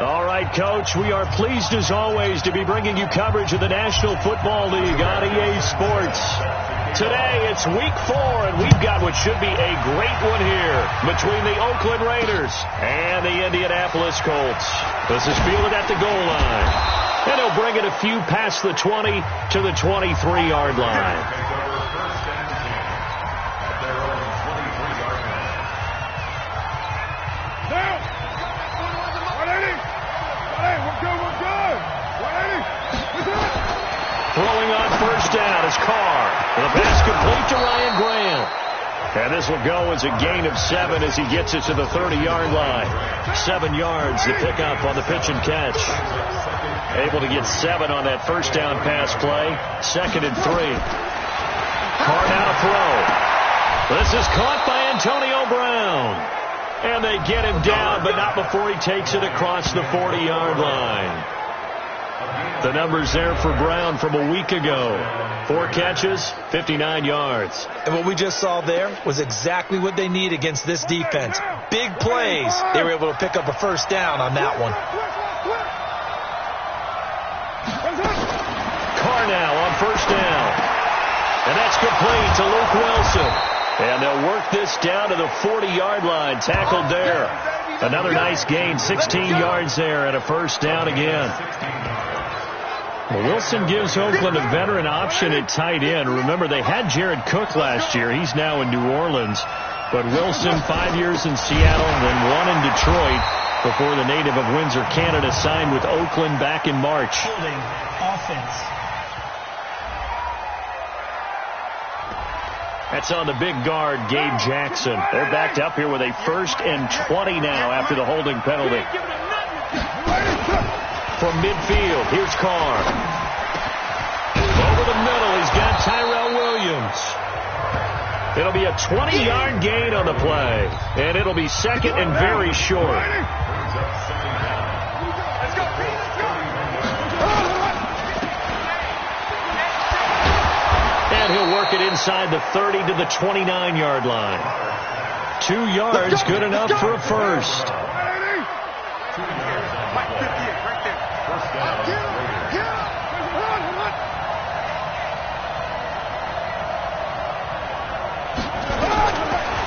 All right, Coach, we are pleased as always to be bringing you coverage of the National Football League on EA Sports. Today, it's Week 4, and we've got what should be a great one here between the Oakland Raiders and the Indianapolis Colts. This is fielded at the goal line, and he'll bring it a few past the 20 to the 23-yard line. Throwing on first down is Carr. The pass complete to Ryan Graham. And this will go as a gain of 7 as he gets it to the 30-yard line. 7 yards to pick up on the pitch and catch. Able to get 7 on that first down pass play. 2nd and 3. Carr now to throw. This is caught by Antonio Brown. And they get him down, but not before he takes it across the 40-yard line. The numbers there for Brown from a week ago. 4 catches, 59 yards. And what we just saw there was exactly what they need against this defense. Big plays. They were able to pick up a first down on that one. Carr now on first down. And that's complete to Luke Wilson. And they'll work this down to the 40-yard line. Tackled there. Another nice gain, 16 yards there, and a first down again. Well, Wilson gives Oakland a veteran option at tight end. Remember, they had Jared Cook last year. He's now in New Orleans. But Wilson, 5 years in Seattle, then 1 in Detroit before the native of Windsor, Canada, signed with Oakland back in March. Holding offense. That's on the big guard, Gabe Jackson. They're backed up here with a 1st and 20 now after the holding penalty. From midfield, here's Carr. Over the middle, he's got Tyrell Williams. It'll be a 20-yard gain on the play, and it'll be 2nd and very short. And he'll work it inside the 30 to the 29-yard line. 2 yards, good enough for a first.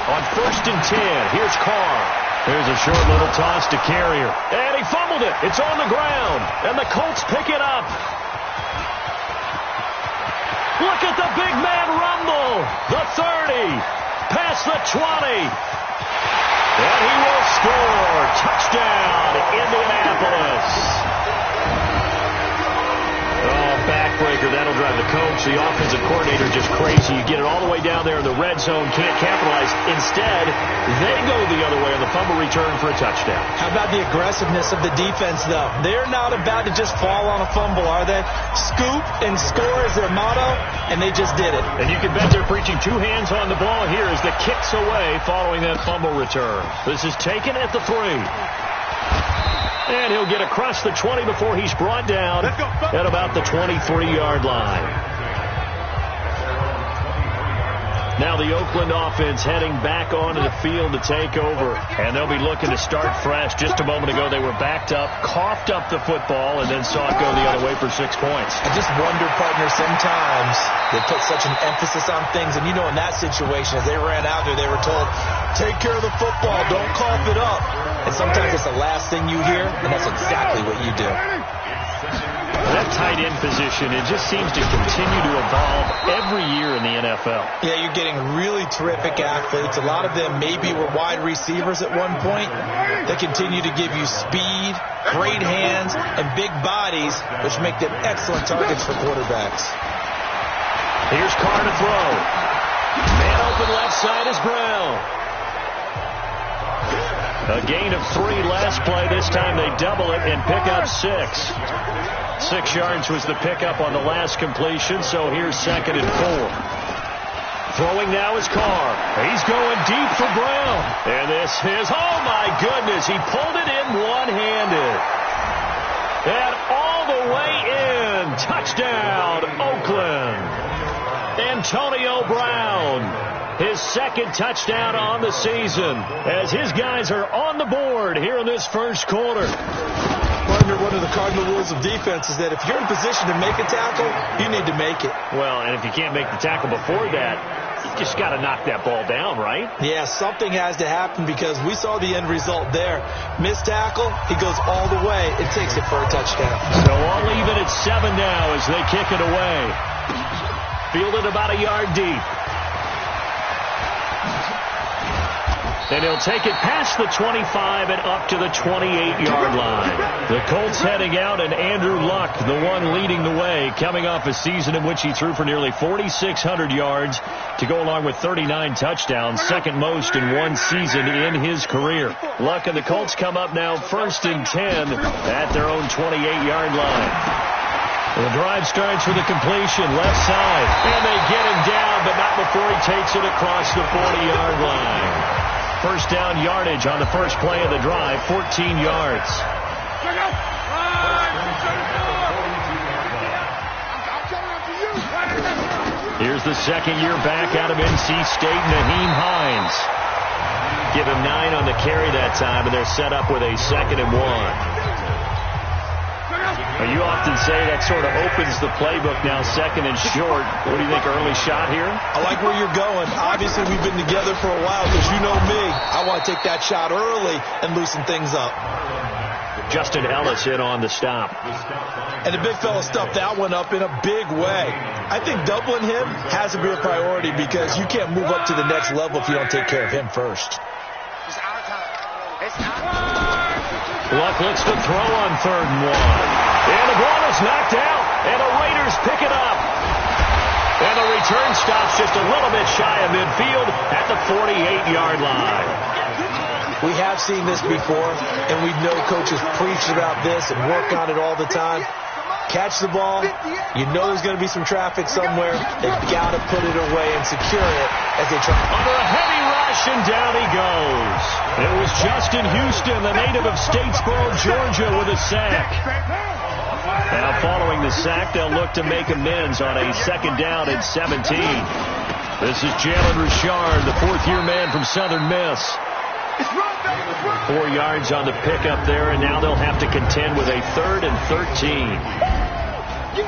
On 1st and 10, here's Carr. There's a short little toss to Carrier. And he fumbled it. It's on the ground. And the Colts pick it up. Look at the big man rumble. The 30. Past the 20. And he will score. Touchdown, Indianapolis. Oh, backbreaker. That'll drive the coach, the offensive coordinator, just crazy. You get it all the way down there in the red zone, can't capitalize. Instead, they go the other way on the fumble return for a touchdown. How about the aggressiveness of the defense, though? They're not about to just fall on a fumble, are they? Scoop and score is their motto, and they just did it. And you can bet they're preaching 2 hands on the ball here as the kick's away following that fumble return. This is taken at the 3. And he'll get across the 20 before he's brought down at about the 23-yard line. Now the Oakland offense heading back onto the field to take over. And they'll be looking to start fresh. Just a moment ago, they were backed up, coughed up the football, and then saw it go the other way for 6 points. I just wonder, partner, sometimes they put such an emphasis on things. And you know, in that situation, as they ran out there, they were told, take care of the football, don't cough it up. And sometimes it's the last thing you hear, and that's exactly what you do. That tight end position, it just seems to continue to evolve every year in the NFL. Yeah, you're getting really terrific athletes. A lot of them maybe were wide receivers at one point. They continue to give you speed, great hands, and big bodies, which make them excellent targets for quarterbacks. Here's Carr to throw. Man open left side is Brown. A gain of 3 last play. This time they double it and pick up 6. 6 yards was the pickup on the last completion, so here's 2nd and 4. Throwing now is Carr. He's going deep for Brown. And this is, oh my goodness, he pulled it in one-handed. And all the way in. Touchdown, Oakland. Antonio Brown. His second touchdown on the season as his guys are on the board here in this first quarter. Partner, one of the cardinal rules of defense is that if you're in position to make a tackle, you need to make it. Well, and if you can't make the tackle before that, you just got to knock that ball down, right? Yeah, something has to happen because we saw the end result there. Missed tackle, he goes all the way. It takes it for a touchdown. So all even at 7 now as they kick it away. Fielded about a yard deep. And he'll take it past the 25 and up to the 28-yard line. The Colts heading out, and Andrew Luck, the one leading the way, coming off a season in which he threw for nearly 4,600 yards to go along with 39 touchdowns, second most in one season in his career. Luck and the Colts come up now 1st and 10 at their own 28-yard line. The drive starts with a completion, left side, and they get him down, but not before he takes it across the 40-yard line. First down yardage on the first play of the drive, 14 yards. Here's the second year back out of NC State, Naheem Hines. Give him 9 on the carry that time, and they're set up with a 2nd and 1. You often say that sort of opens the playbook now, 2nd and short. What do you think, early shot here? I like where you're going. Obviously, we've been together for a while because you know me. I want to take that shot early and loosen things up. Justin Ellis in on the stop. And the big fella stuffed that one up in a big way. I think doubling him has to be a priority because you can't move up to the next level if you don't take care of him first. Luck looks to throw on 3rd and 1. And the ball is knocked out, and the Raiders pick it up. And the return stops just a little bit shy of midfield at the 48-yard line. We have seen this before, and we know coaches preach about this and work on it all the time. Catch the ball. You know there's going to be some traffic somewhere. They've got to put it away and secure it as they try. Under a heavy rush, and down he goes. It was Justin Houston, the native of Statesboro, Georgia, with a sack. Now following the sack, they'll look to make amends on a 2nd down and 17. This is Jalen Richard, the 4th-year man from Southern Miss. 4 yards on the pickup there, and now they'll have to contend with a 3rd and 13.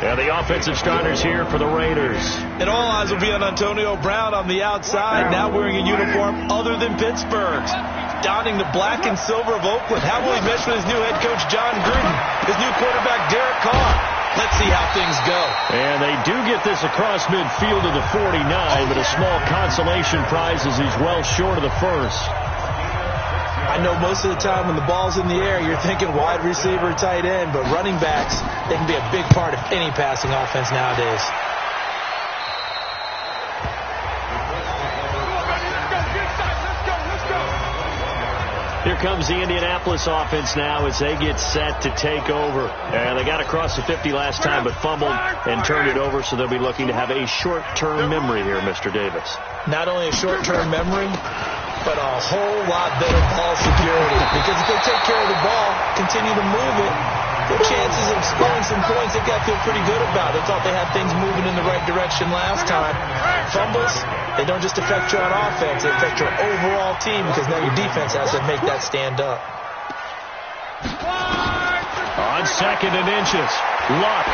And the offensive starters here for the Raiders. And all eyes will be on Antonio Brown on the outside, now wearing a uniform other than Pittsburgh's. Donning the black and silver of Oakland. How will he mesh with his new head coach, John Gruden? His new quarterback, Derek Carr. Let's see how things go. And they do get this across midfield to the 49, but a small consolation prize as he's well short of the first. I know most of the time when the ball's in the air, you're thinking wide receiver, tight end, but running backs, they can be a big part of any passing offense nowadays. Here comes the Indianapolis offense now as they get set to take over. And they got across the 50 last time but fumbled and turned it over, so they'll be looking to have a short-term memory here, Mr. Davis. Not only a short-term memory, but a whole lot better ball security. Because if they take care of the ball, continue to move it, their chances of scoring some points, they've got to feel pretty good about. They thought they had things moving in the right direction last time. Fumbles, they don't just affect you on offense, they affect your overall team because now your defense has to make that stand up. On 2nd and inches, Luck.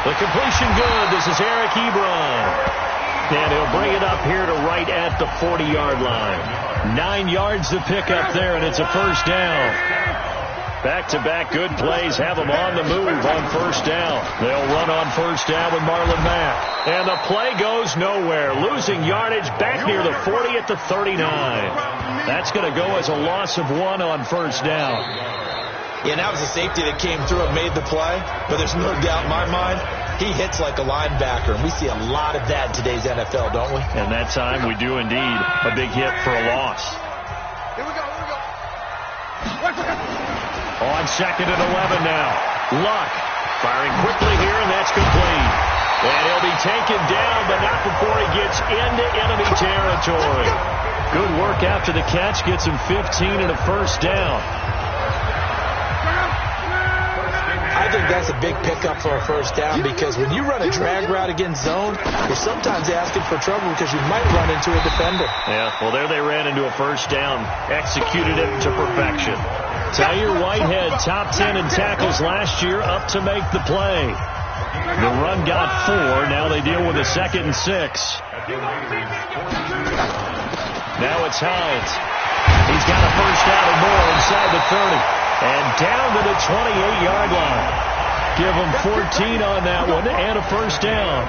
The completion good. This is Eric Ebron. And he'll bring it up here to right at the 40-yard line. 9 yards to pick up there, and it's a first down. Back-to-back good plays have them on the move on first down. They'll run on first down with Marlon Mack. And the play goes nowhere. Losing yardage back near the 40 at the 39. That's going to go as a loss of 1 on first down. Yeah, and that was a safety that came through and made the play. But there's no doubt in my mind, he hits like a linebacker. And we see a lot of that in today's NFL, don't we? And that time we do indeed. A big hit for a loss. Here we go. On 2nd and 11 now. Luck firing quickly here, and that's complete. And he'll be taken down, but not before he gets into enemy territory. Good work after the catch. Gets him 15 and a first down. I think that's a big pickup for a first down, because when you run a drag route against zone, you're sometimes asking for trouble because you might run into a defender. Yeah, well, there they ran into a first down. Executed it to perfection. Tyre Whitehead, top 10 in tackles last year, up to make the play. The run got 4. Now they deal with a 2nd and 6. Now it's Hines. He's got a first down and more inside the 30. And down to the 28-yard line. Give him 14 on that one and a first down.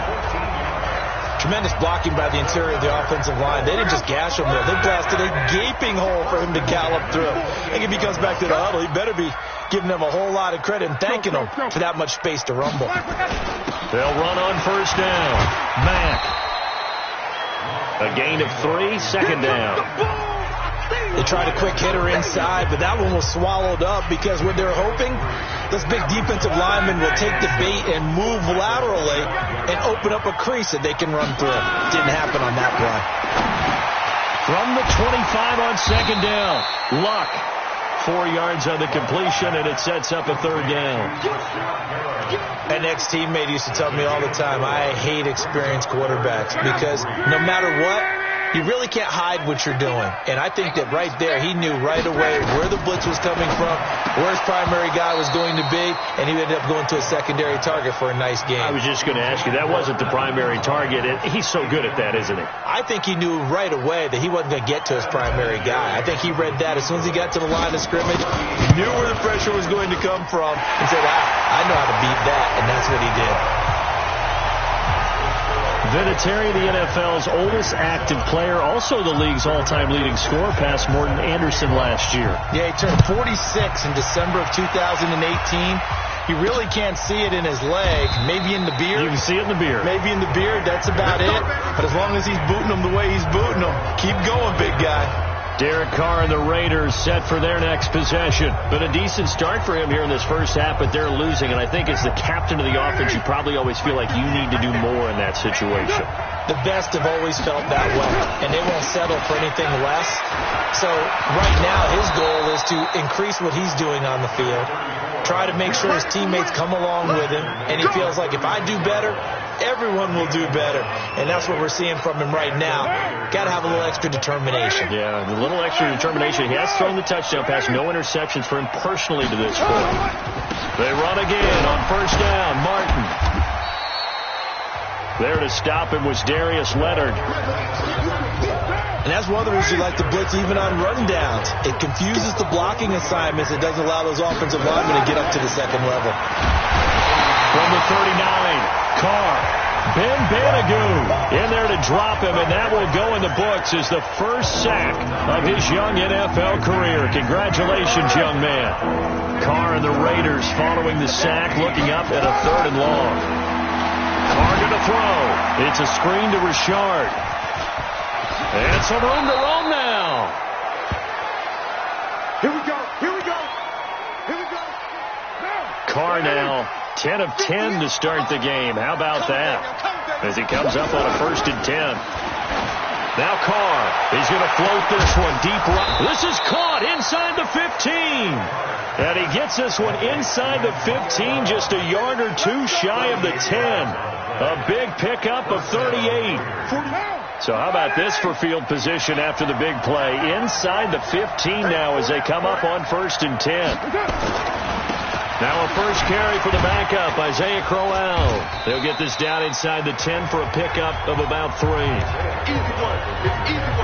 Tremendous blocking by the interior of the offensive line. They didn't just gash him there. They blasted a gaping hole for him to gallop through. I think if he comes back to the huddle, he better be giving them a whole lot of credit and thanking them for that much space to rumble. They'll run on first down. Mack. A gain of 3, 2nd down. They tried a quick hitter inside, but that one was swallowed up because what they're hoping, this big defensive lineman will take the bait and move laterally and open up a crease that they can run through. Didn't happen on that play. From the 25 on 2nd down, Luck. 4 yards on the completion, and it sets up a 3rd down. An ex-teammate used to tell me all the time, I hate experienced quarterbacks because no matter what, you really can't hide what you're doing. And I think that right there, he knew right away where the blitz was coming from, where his primary guy was going to be, and he ended up going to a secondary target for a nice game. I was just going to ask you, that wasn't the primary target. He's so good at that, isn't he? I think he knew right away that he wasn't going to get to his primary guy. I think he read that as soon as he got to the line of scrimmage, he knew where the pressure was going to come from, and said, I know how to beat that, and that's what he did. Vinatieri, the NFL's oldest active player, also the league's all-time leading scorer, past Morton Anderson last year. Yeah, he turned 46 in December of 2018. You really can't see it in his leg. Maybe in the beard. You can see it in the beard. Maybe in the beard. That's about it. But as long as he's booting them the way he's booting them, keep going, big guy. Derek Carr and the Raiders set for their next possession. Been a decent start for him here in this first half, but they're losing. And I think as the captain of the offense, you probably always feel like you need to do more in that situation. The best have always felt that way, and they won't settle for anything less. So right now, his goal is to increase what he's doing on the field, try to make sure his teammates come along with him, and he feels like if I do better, everyone will do better. And that's what we're seeing from him right now. Got to have a little extra determination. Yeah, a little extra determination. He has thrown the touchdown pass, no interceptions for him personally to this point. They run again on first down. Martin. There to stop him was Darius Leonard. And that's one of the reasons you like to blitz even on rundowns. It confuses the blocking assignments. It doesn't allow those offensive linemen to get up to the second level. From the 39, Carr. Ben Banagoo in there to drop him, and that will go in the books as the first sack of his young NFL career. Congratulations, young man. Carr and the Raiders following the sack, looking up at a 3rd and long. Carr going to throw. It's a screen to Richard. And some room to roam now. Here we go. Here we go. Here we go. Carr now 10 of 10 to start the game. How about that? As he comes up on a 1st and 10. Now Carr. He's going to float this one deep right. This is caught inside the 15. And he gets this one inside the 15, just a yard or two shy of the 10. A big pickup of 38. So how about this for field position after the big play? Inside the 15 now as they come up on 1st and 10. Now a first carry for the backup, Isaiah Crowell. They'll get this down inside the 10 for a pickup of about 3.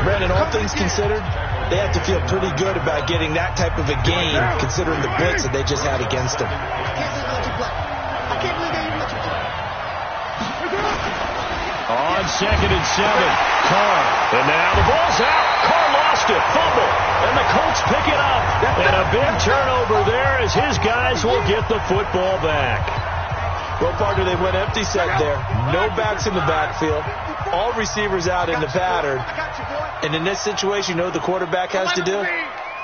Brandon, all things considered, they have to feel pretty good about getting that type of a gain, considering the blitz that they just had against them. On 2nd and 7, Carr. And now the ball's out. Carr lost it. Fumble. And the Colts pick it up. And a big turnover there as his guys will get the football back. Well, partner, they went empty set there. No backs in the backfield. All receivers out in the pattern. And in this situation, you know what the quarterback has to do?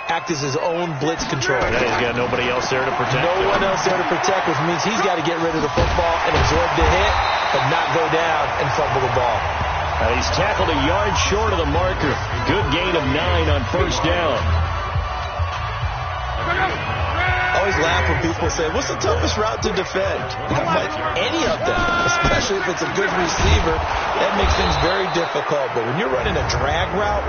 Act as his own blitz control. He's got nobody else there to protect him. No one else there to protect, which means he's got to get rid of the football and absorb the hit, but not go down and fumble the ball. He's tackled a yard short of the marker. Good gain of 9 on first down. Always always laugh when people say, what's the toughest route to defend? I'm like, any of them, especially if it's a good receiver. That makes things very difficult. But when you're running a drag route,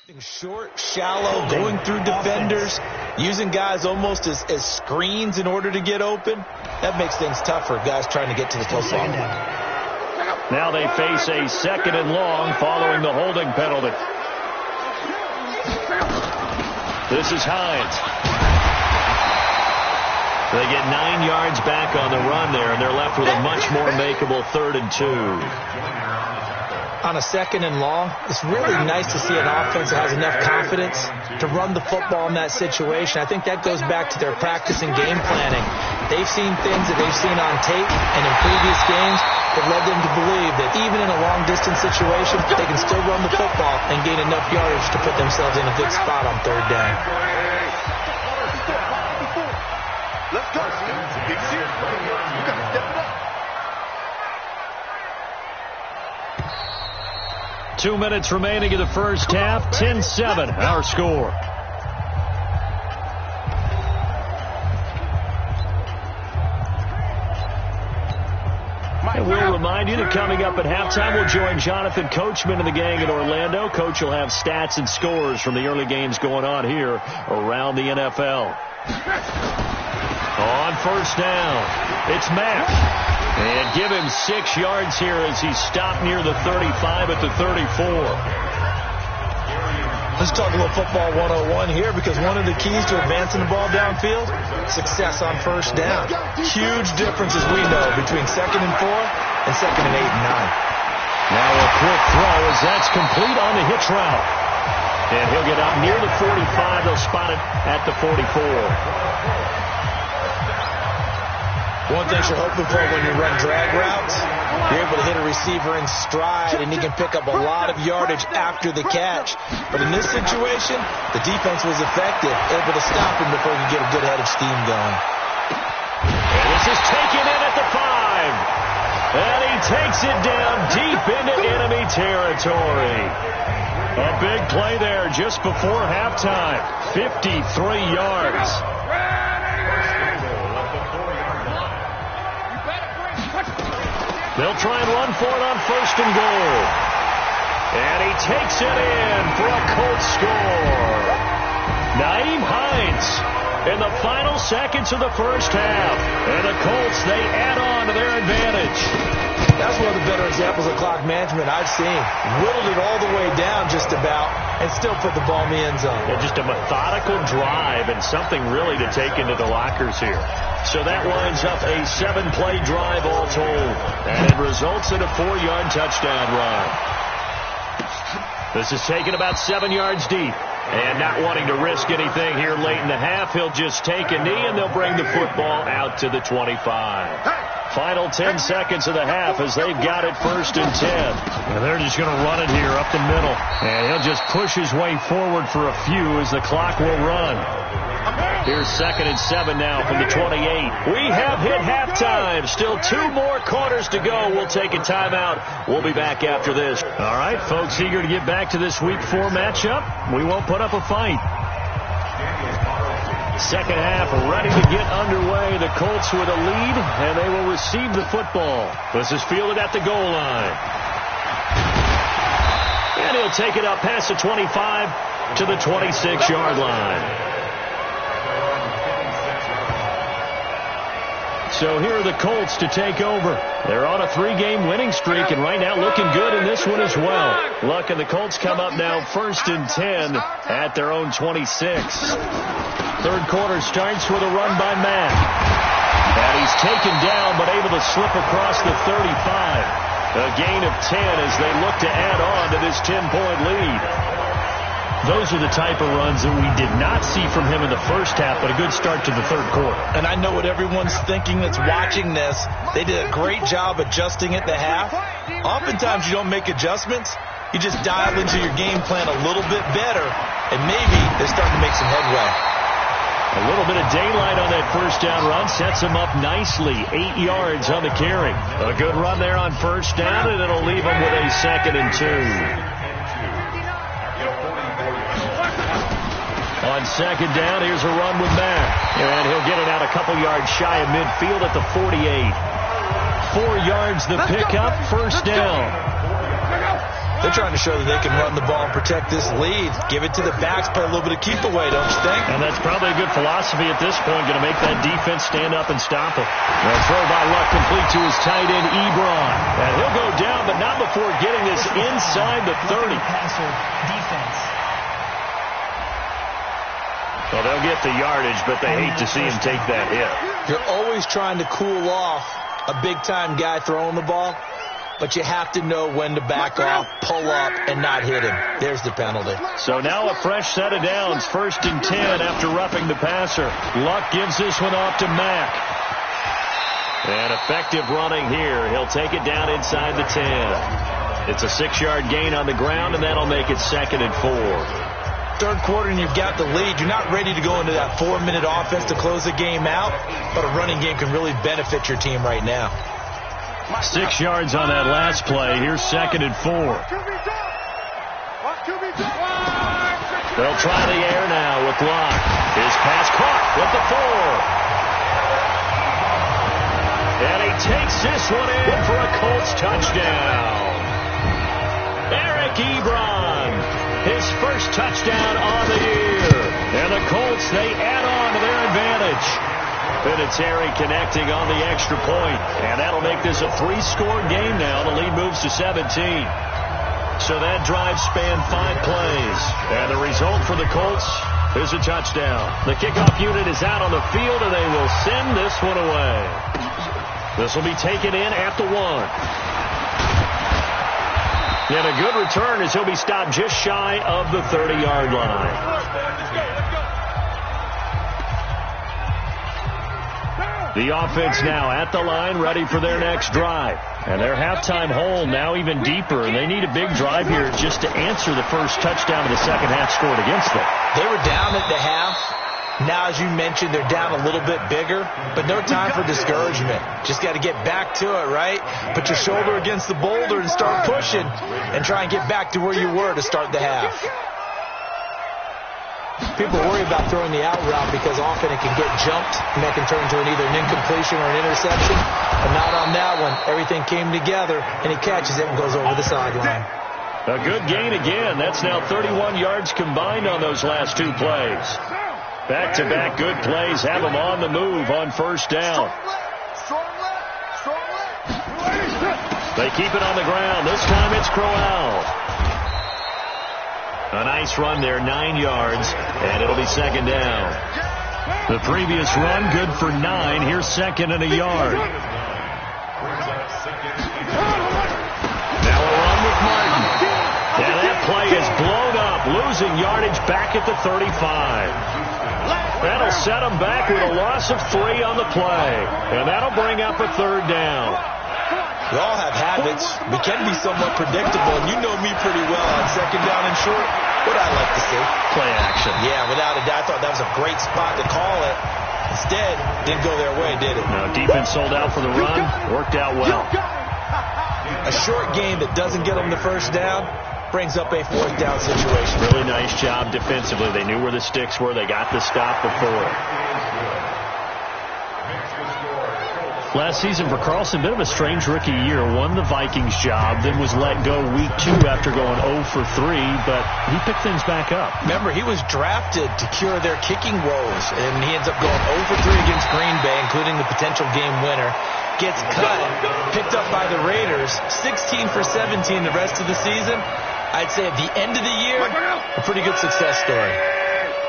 Short, shallow, going through defenders, using guys almost as screens in order to get open. That makes things tough for guys trying to get to the football. Now they face a 2nd and long following the holding penalty. This is Hines. They get 9 yards back on the run there, and they're left with a much more makeable 3rd and 2. On a 2nd and long, it's really nice to see an offense that has enough confidence to run the football in that situation. I think that goes back to their practice and game planning. They've seen things that they've seen on tape and in previous games that led them to believe that even in a long-distance situation, they can still run the football and gain enough yardage to put themselves in a good spot on 3rd down. Let's go. Big serious. You got to step it up. 2 minutes remaining in the first half. 10-7, our score. And we'll remind you that coming up at halftime, we'll join Jonathan Coachman and the gang in Orlando. Coach will have stats and scores from the early games going on here around the NFL. On 1st down, it's Mack. And give him 6 yards here as he stopped near the 35 at the 34. Let's talk a little football 101 here, because one of the keys to advancing the ball downfield, success on 1st down. Huge difference, as we know, between 2nd and 4 and 2nd and 8 and 9. Now a quick throw as that's complete on the hitch route. And he'll get up near the 45. They'll spot it at the 44. One thing you're hoping for when you run drag routes, you're able to hit a receiver in stride, and he can pick up a lot of yardage after the catch. But in this situation, the defense was effective, able to stop him before he could get a good head of steam going. And this is taken in at the 5. And he takes it down deep into enemy territory. A big play there just before halftime. 53 yards. They'll try and run for it on 1st and goal. And he takes it in for a Colts score. Nyheim Hines in the final seconds of the first half. And the Colts, they add on to their advantage. That's one of the better examples of clock management I've seen. Whittled it all the way down just about and still put the ball in the end zone. Yeah, just a methodical drive and something really to take into the lockers here. So that winds up a 7-play drive all told. And it results in a 4-yard touchdown run. This is taken about 7 yards deep. And not wanting to risk anything here late in the half, he'll just take a knee and they'll bring the football out to the 25. Final 10 seconds of the half as they've got it 1st and 10. And they're just going to run it here up the middle. And he'll just push his way forward for a few as the clock will run. Here's 2nd and 7 now from the 28. We have hit halftime. Still 2 more quarters to go. We'll take a timeout. We'll be back after this. All right, folks, eager to get back to this Week 4 matchup. We won't put up a fight. Second half ready to get underway. The Colts with a lead, and they will receive the football. This is fielded at the goal line. And he'll take it up past the 25 to the 26-yard line. So here are the Colts to take over. They're on a 3-game winning streak, and right now looking good in this one as well. Look, and the Colts come up now 1st and 10 at their own 26. Third quarter starts with a run by Mack. And he's taken down, but able to slip across the 35. A gain of 10 as they look to add on to this 10-point lead. Those are the type of runs that we did not see from him in the first half, but a good start to the third quarter. And I know what everyone's thinking that's watching this. They did a great job adjusting at the half. Oftentimes you don't make adjustments. You just dial into your game plan a little bit better, and maybe they're starting to make some headway. A little bit of daylight on that first down run sets him up nicely. 8 yards on the carry. A good run there on first down, and it'll leave him with a 2nd and 2. On second down, here's a run with Mack. And he'll get it out a couple yards shy of midfield at the 48. 4 yards the pickup, first down. They're trying to show that they can run the ball and protect this lead. Give it to the backs, play a little bit of keep away, don't you think? And that's probably a good philosophy at this point, going to make that defense stand up and stop it. The throw by Luck complete to his tight end, Ebron. And he'll go down, but not before getting this inside the 30. Well, they'll get the yardage, but they hate to see him take that hit. You're always trying to cool off a big-time guy throwing the ball, but you have to know when to back off, pull up, and not hit him. There's the penalty. So now a fresh set of downs, 1st and 10 after roughing the passer. Luck gives this one off to Mack. And effective running here. He'll take it down inside the 10. It's a 6-yard gain on the ground, and that'll make it 2nd and 4. Third quarter and you've got the lead. You're not ready to go into that 4-minute offense to close the game out, but a running game can really benefit your team right now. 6 yards on that last play. Here's 2nd and 4. They'll try the air now with Luck. His pass caught with the 4. And he takes this one in for a Colts touchdown. Eric Ebron. His first touchdown on the year. And the Colts, they add on to their advantage. Vinatieri connecting on the extra point. And that'll make this a 3-score game now. The lead moves to 17. So that drive spanned 5 plays. And the result for the Colts is a touchdown. The kickoff unit is out on the field, and they will send this one away. This will be taken in at the 1. And a good return as he'll be stopped just shy of the 30-yard line. The offense now at the line, ready for their next drive. And their halftime hole now even deeper, and they need a big drive here just to answer the first touchdown of the second half scored against them. They were down at the half. Now, as you mentioned, they're down a little bit bigger, but no time for discouragement. Just got to get back to it, right? Put your shoulder against the boulder and start pushing and try and get back to where you were to start the half. People worry about throwing the out route because often it can get jumped, and that can turn into either an incompletion or an interception. But not on that one. Everything came together, and he catches it and goes over the sideline. A good gain again. That's now 31 yards combined on those last 2 plays. Back-to-back good plays have them on the move on first down. They keep it on the ground. This time it's Crowell. A nice run there, 9 yards, and it'll be 2nd down. The previous run, good for 9. Here's 2nd and a yard. Now a run with Martin. And that play is blown up, losing yardage back at the 35. That'll set them back with a loss of 3 on the play. And that'll bring up a 3rd down. We all have habits. We can be somewhat predictable, and you know me pretty well on 2nd down and short. What I like to see. Play action. Yeah, without a doubt. I thought that was a great spot to call it. Instead, didn't go their way, did it? No, defense sold out for the run. Worked out well. A short game that doesn't get them the first down brings up a 4th down situation. Really nice job defensively. They knew where the sticks were. They got the stop before. Last season for Carlson, bit of a strange rookie year. Won the Vikings job, then was let go week 2 after going 0 for 3, but he picked things back up. Remember, he was drafted to cure their kicking woes, and he ends up going 0 for 3 against Green Bay, including the potential game winner. Gets cut, picked up by the Raiders, 16 for 17 the rest of the season. I'd say at the end of the year, a pretty good success story.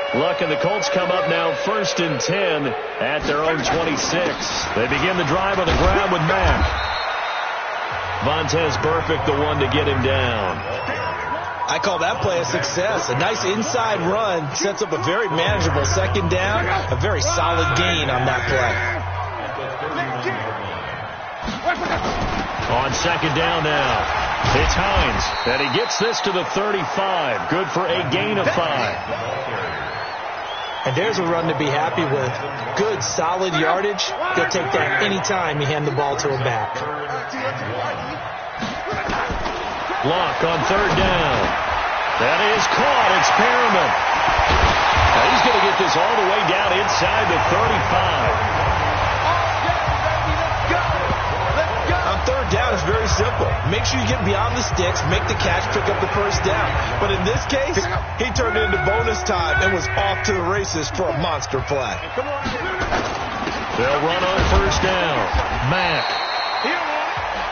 Luck and the Colts come up now 1st and 10 at their own 26. They begin the drive on the ground with Mack. Vontaze Burfict, the one to get him down. I call that play a success. A nice inside run sets up a very manageable 2nd down. A very solid gain on that play. On 2nd down now. It's Hines, and he gets this to the 35. Good for a gain of 5. And there's a run to be happy with. Good, solid yardage. They'll take that any time you hand the ball to a back. Block on 3rd down. That is caught. It's Perriman. Now he's going to get this all the way down inside the 35. On 3rd down, it's very simple. Make sure you get beyond the sticks, make the catch, pick up the first down. But in this case, he turned it into bonus time and was off to the races for a monster play. They'll run on first down. Mack.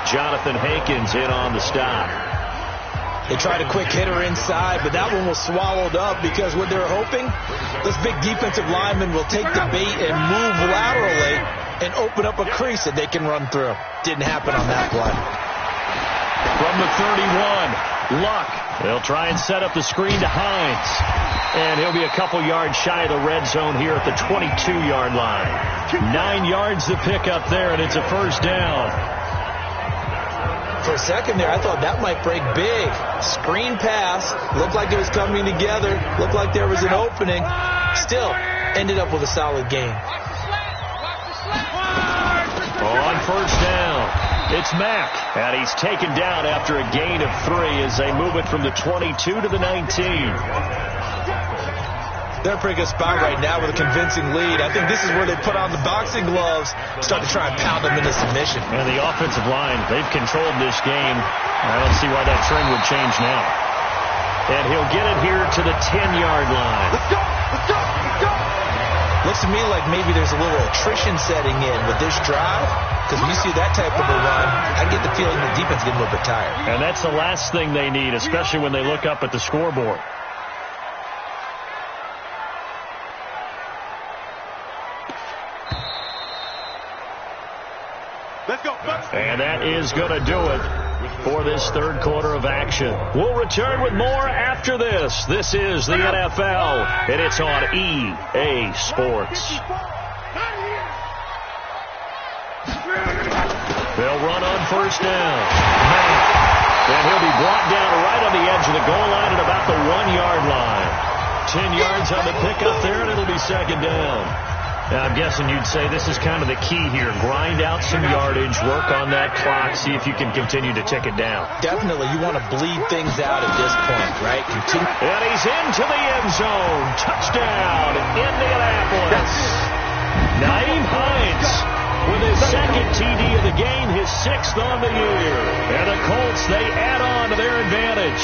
Jonathan Hankins in on the stop. They tried a quick hitter inside, but that one was swallowed up because what they're hoping, this big defensive lineman will take the bait and move laterally and open up a crease that they can run through. Didn't happen on that play. From the 31, Luck. They'll try and set up the screen to Hines. And he'll be a couple yards shy of the red zone here at the 22-yard line. 9 yards to pick up there, and it's a first down. For a second there, I thought that might break big. Screen pass. Looked like it was coming together. Looked like there was an opening. Still, ended up with a solid game. On first down, it's Mack. And he's taken down after a gain of 3 as they move it from the 22 to the 19. They're in a pretty good spot right now with a convincing lead. I think this is where they put on the boxing gloves, start to try and pound them into submission. And the offensive line, they've controlled this game. I don't see why that trend would change now. And he'll get it here to the 10-yard line. Let's go! Let's go! Let's go! Looks to me like maybe there's a little attrition setting in with this drive. Because when you see that type of a run, I get the feeling the defense is getting a little bit tired. And that's the last thing they need, especially when they look up at the scoreboard. Let's go. And that is going to do it for this third quarter of action. We'll return with more after this. This is the NFL, and it's on EA Sports. They'll run on first down. And he'll be brought down right on the edge of the goal line at about the 1-yard line. 10 yards on the pickup there, and it'll be second down. Now, I'm guessing you'd say this is kind of the key here. Grind out some yardage, work on that clock, see if you can continue to tick it down. Definitely. You want to bleed things out at this point, right? And he's into the end zone. Touchdown, Indianapolis. Naeem Hines with his second TD of the game, his 6th on the year. And the Colts, they add on to their advantage.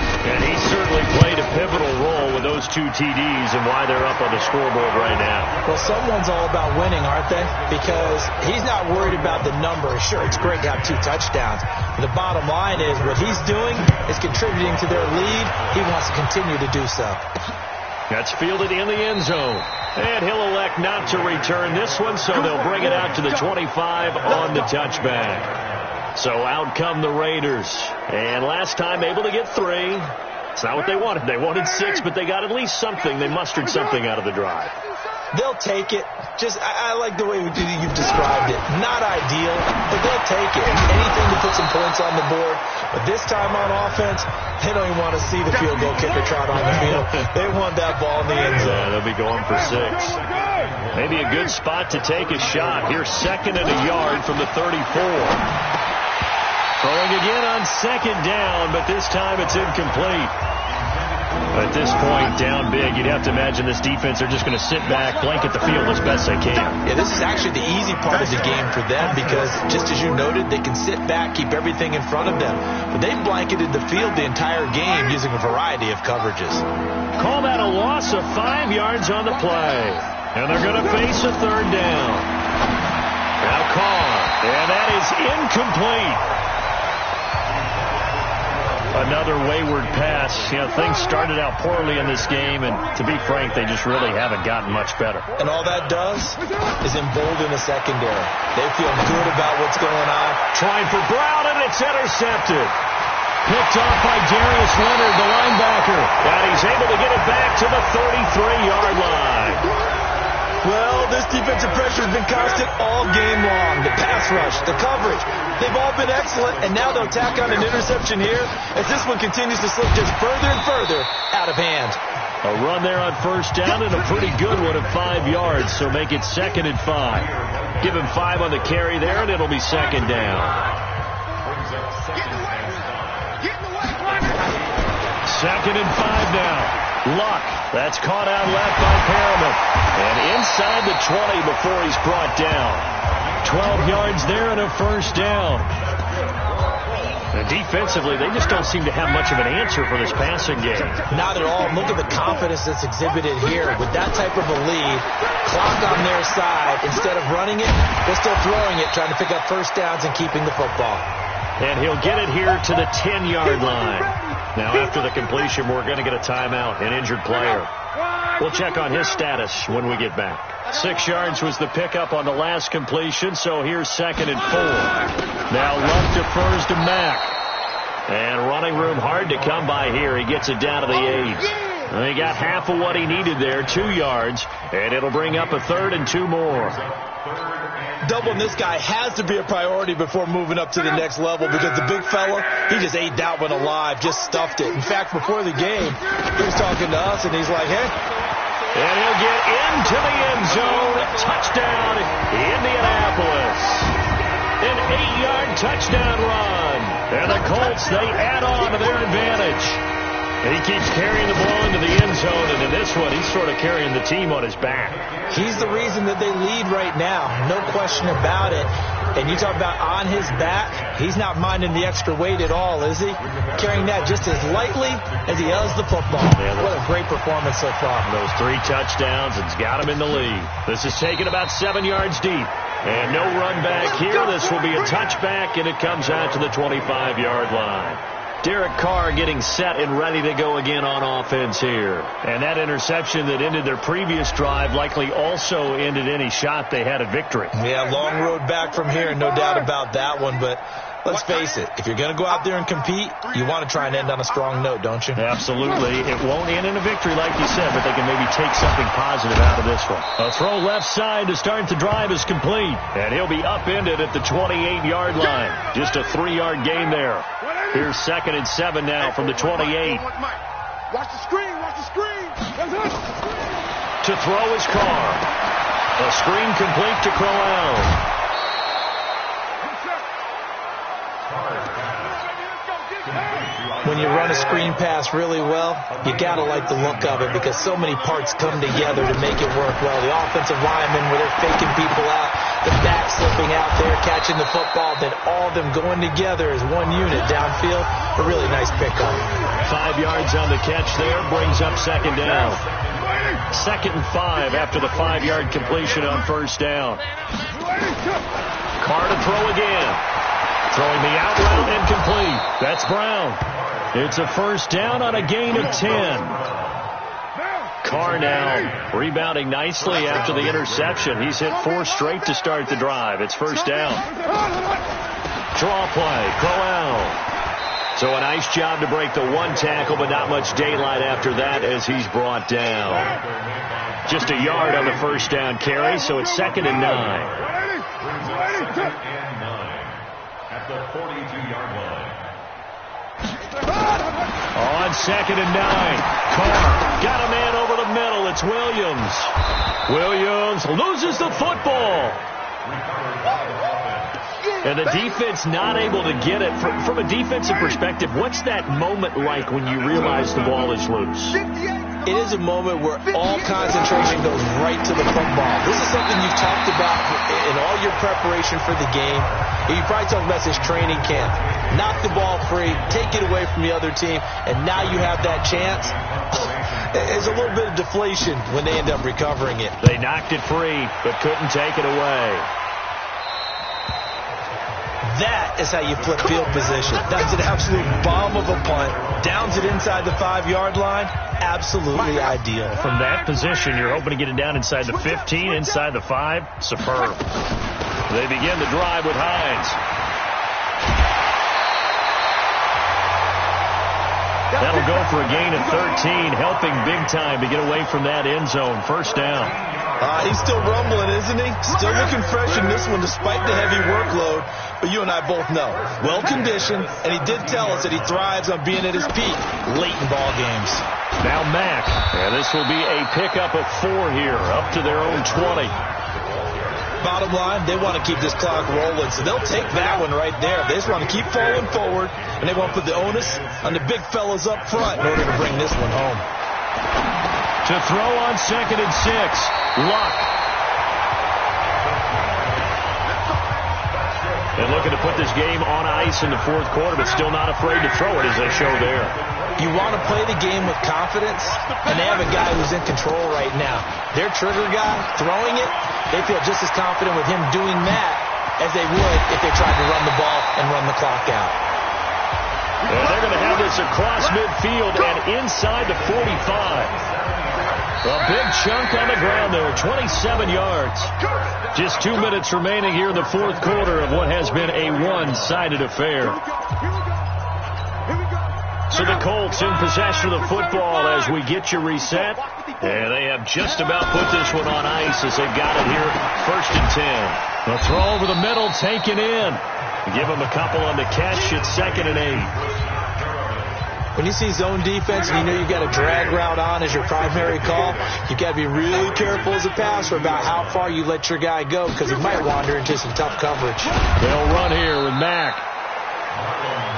And he certainly played a pivotal role with those 2 TDs and why they're up on the scoreboard right now. Well, someone's all about winning, aren't they? Because he's not worried about the numbers. Sure, it's great to have 2 touchdowns. But the bottom line is what he's doing is contributing to their lead. He wants to continue to do so. That's fielded in the end zone. And he'll elect not to return this one, so they'll bring it out to the 25 on the touchback. So out come the Raiders. And last time able to get 3. It's not what they wanted. They wanted 6, but they got at least something. They mustered something out of the drive. They'll take it. I like the way you've described it. Not ideal, but they'll take it. Anything to put some points on the board. But this time on offense, they don't even want to see the field goal kicker trot on the field. They want that ball in the end zone. Yeah, they'll be going for 6. Maybe a good spot to take a shot. Here's 2nd and a yard from the 34. Throwing again on 2nd down, but this time it's incomplete. At this point, down big, you'd have to imagine this defense are just going to sit back, blanket the field as best they can. Yeah, this is actually the easy part of the game for them because, just as you noted, they can sit back, keep everything in front of them. But they've blanketed the field the entire game using a variety of coverages. Call that a loss of 5 yards on the play. And they're going to face a 3rd down. Now Carr, and that is incomplete. Another wayward pass. You know, things started out poorly in this game, and to be frank, they just really haven't gotten much better. And all that does is embolden the secondary. They feel good about what's going on. Trying for Brown, and it's intercepted. Picked off by Darius Leonard, the linebacker. And he's able to get it back to the 33-yard line. Well, this defensive pressure has been constant all game long. The pass rush, the coverage, they've all been excellent, and now they'll tack on an interception here as this one continues to slip just further and further out of hand. A run there on first down and a pretty good one of 5 yards, so make it 2nd and 5. Give him 5 on the carry there, and it'll be 2nd down. 2nd and 5 now. Luck. That's caught out left by Perriman. And inside the 20 before he's brought down. 12 yards there and a first down. And defensively, they just don't seem to have much of an answer for this passing game. Not at all. Look at the confidence that's exhibited here. With that type of a lead, clock on their side, instead of running it, they're still throwing it, trying to pick up first downs and keeping the football. And he'll get it here to the 10-yard line. Now, after the completion, we're going to get a timeout, an injured player. We'll check on his status when we get back. 6 yards was the pickup on the last completion, so here's 2nd and 4. Now Luck defers to Mack. And running room hard to come by here. He gets it down to the 8. He got half of what he needed there, 2 yards, and it'll bring up a 3rd and 2 more. Doubling this guy has to be a priority before moving up to the next level, because the big fella, he just ate that one alive, just stuffed it. In fact, before the game, he was talking to us, and he's like, hey. And he'll get into the end zone. Touchdown, Indianapolis. An 8-yard touchdown run. And the Colts, they add on to their advantage. He keeps carrying the ball into the end zone, and in this one, he's sort of carrying the team on his back. He's the reason that they lead right now, no question about it. And you talk about on his back, he's not minding the extra weight at all, is he? Carrying that just as lightly as he does the football. Yeah, what a great performance so far. Those 3 touchdowns, it's got him in the lead. This is taken about 7 yards deep. And no run back here. This will be a touchback, and it comes out to the 25-yard line. Derek Carr getting set and ready to go again on offense here. And that interception that ended their previous drive likely also ended any shot they had at victory. Yeah, long road back from here, no doubt about that one. But let's face it, if you're going to go out there and compete, you want to try and end on a strong note, don't you? Absolutely. It won't end in a victory like you said, but they can maybe take something positive out of this one. A throw left side to start the drive is complete. And he'll be upended at the 28-yard line. Just a 3-yard gain there. Here's 2nd and 7 now from the 28. Watch the screen, watch the screen. To throw is Carr. A screen complete to Crowell. When you run a screen pass really well, you got to like the look of it, because so many parts come together to make it work well. The offensive linemen, where they're faking people out, the back slipping out there, catching the football, then all of them going together as one unit downfield. A really nice pickup. 5 yards on the catch there, brings up 2nd down. 2nd and 5 after the 5-yard completion on 1st down. Carr to throw again. Throwing the out route incomplete. That's Brown. It's a 1st down on a gain of 10. Carr now rebounding nicely after the interception. He's hit 4 straight to start the drive. It's 1st down. Draw play, Crowell. So a nice job to break the 1 tackle, but not much daylight after that as he's brought down. Just a yard on the 1st down carry, so it's 2nd and 9. At the 42-yard line. On 2nd and 9. Carr got a man over the middle. It's Williams. Williams loses the football. And the defense not able to get it. From a defensive perspective, what's that moment like when you realize the ball is loose? It is a moment where all concentration goes right to the football. This is something you've talked about in all your preparation for the game. You probably talked about this training camp. Knock the ball free, take it away from the other team, and now you have that chance. There's a little bit of deflation when they end up recovering it. They knocked it free, but couldn't take it away. That is how you flip field position. That's an absolute bomb of a punt. Downs it inside the 5-yard line. Absolutely ideal. From that position, you're hoping to get it down inside the 15, inside the 5. Superb. They begin the drive with Hines. That'll go for a gain of 13, helping big time to get away from that end zone. 1st down. He's still rumbling, isn't he? Still looking fresh in this one despite the heavy workload. But you and I both know, well-conditioned, and he did tell us that he thrives on being at his peak late in ball games. Now Mack, and this will be a pickup of 4 here, up to their own 20. Bottom line, they want to keep this clock rolling, so they'll take that one right there. They just want to keep falling forward, and they want to put the onus on the big fellas up front in order to bring this one home. To throw on 2nd and 6, Luck. And looking to put this game on ice in the fourth quarter, but still not afraid to throw it as they show there. You want to play the game with confidence, and they have a guy who's in control right now. Their trigger guy, throwing it, they feel just as confident with him doing that as they would if they tried to run the ball and run the clock out. And they're going to have this across midfield and inside the 45. A big chunk on the ground there, 27 yards. Just 2 minutes remaining here in the fourth quarter of what has been a one-sided affair. So the Colts in possession of the football as we get you reset. And they have just about put this one on ice as they've got it here, 1st and 10. The throw over the middle, taken in. Give them a couple on the catch at 2nd and 8. When you see zone defense and you know you've got a drag route on as your primary call, you've got to be really careful as a passer about how far you let your guy go because he might wander into some tough coverage. They'll run here with Mack.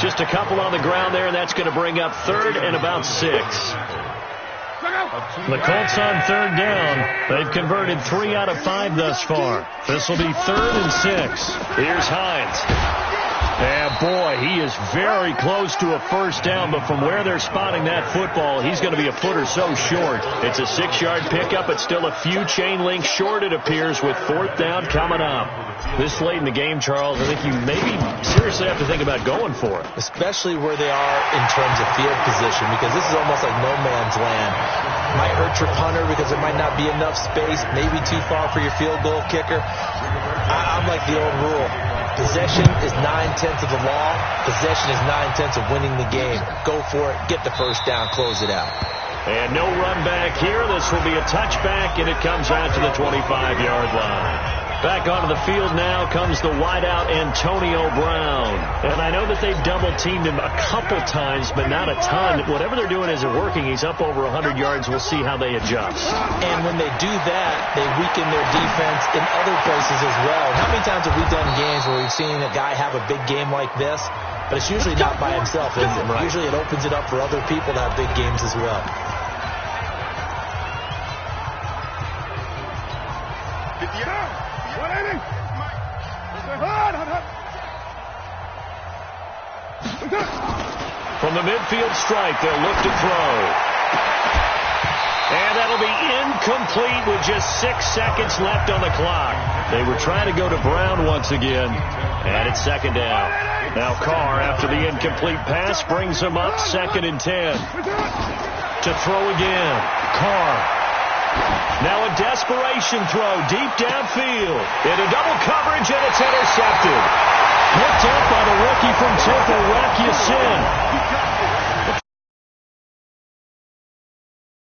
Just a couple on the ground there, and that's going to bring up 3rd and about 6. The Colts on 3rd down. They've converted 3 out of 5 thus far. This will be 3rd and 6. Here's Hines. And boy, he is very close to a first down, but from where they're spotting that football, he's going to be a foot or so short. It's a 6-yard pickup. It's still a few chain links short, it appears, with 4th down coming up. This late in the game, Charles, I think you maybe seriously have to think about going for it. Especially where they are in terms of field position, because this is almost like no man's land. Might hurt your punter because there might not be enough space, maybe too far for your field goal kicker. I'm like the old rule. Possession is 9/10 of the law. Possession is 9/10 of winning the game. Go for it. Get the first down. Close it out. And no run back here. This will be a touchback, and it comes out to the 25-yard line. Back onto the field now comes the wideout Antonio Brown. And I know that they've double-teamed him a couple times, but not a ton. Whatever they're doing isn't working. He's up over 100 yards. We'll see how they adjust. And when they do that, they weaken their defense in other places as well. How many times have we done games where we've seen a guy have a big game like this? But it's usually not by himself, is it? Right. Usually it opens it up for other people to have big games as well. From the midfield stripe, they'll look to throw. And that'll be incomplete with just 6 seconds left on the clock. They were trying to go to Brown once again. And it's 2nd down. Now Carr, after the incomplete pass, brings him up 2nd and 10. To throw again. Carr. Now a desperation throw deep downfield. Into double coverage, and it's intercepted. Picked up by the rookie from Temple, Rakiasin.